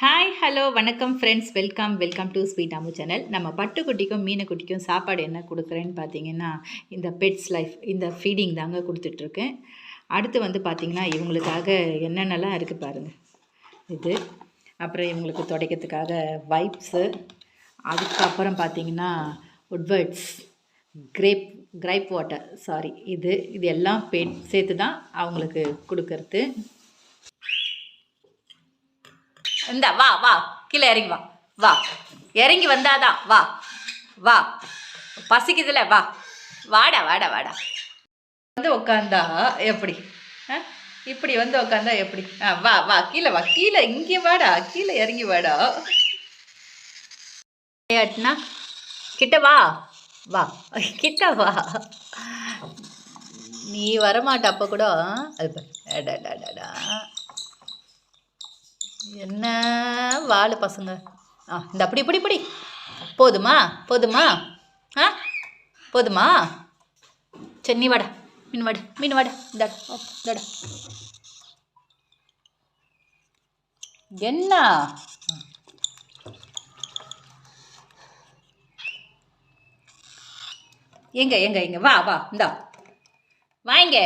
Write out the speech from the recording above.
Hi hello வணக்கம் friends, welcome to sweet Ammu channel. நம்ம பட்டுக்குட்டிக்கும் மீனுக்குட்டிக்கும் சாப்பாடு என்ன கொடுக்குறேன்னு பார்த்தீங்கன்னா, இந்த பெட்ஸ் லைஃப் இந்த ஃபீடிங் தாங்க கொடுத்துட்ருக்கேன். அடுத்து வந்து பார்த்திங்கன்னா, இவங்களுக்காக என்னென்னலாம் இருக்குது பாருங்கள். இது அப்புறம் இவங்களுக்கு துடைக்கிறதுக்காக வைப்ஸு, அதுக்கப்புறம் பார்த்திங்கன்னா உட்வர்ட்ஸ், கிரைப் வாட்டர் இது எல்லாம் சேர்த்து தான் அவங்களுக்கு கொடுக்கறது. இந்த வா வா கீழே இறங்கி வா வா இறங்கி வந்தாதான் வா வா பசிக்குதுல வா வாடா வாடா வாடா வந்து உக்காந்தா எப்படி இப்படி வந்து உக்காந்தா எப்படி வா வா கீழே வா கீழே இங்கே வாடா கீழே இறங்கி வாடா விளையாட்டுனா கிட்ட வா வா கிட்ட வா நீ வரமாட்ட அப்போ கூட அது என்ன வாழை பசங்க. இந்த அப்படி இப்படி இப்படி போதுமா போதுமா போதுமா சரி நீ வாடா மீன் வாடா இந்தாடா என்ன எங்க வா வா இந்தா வாங்க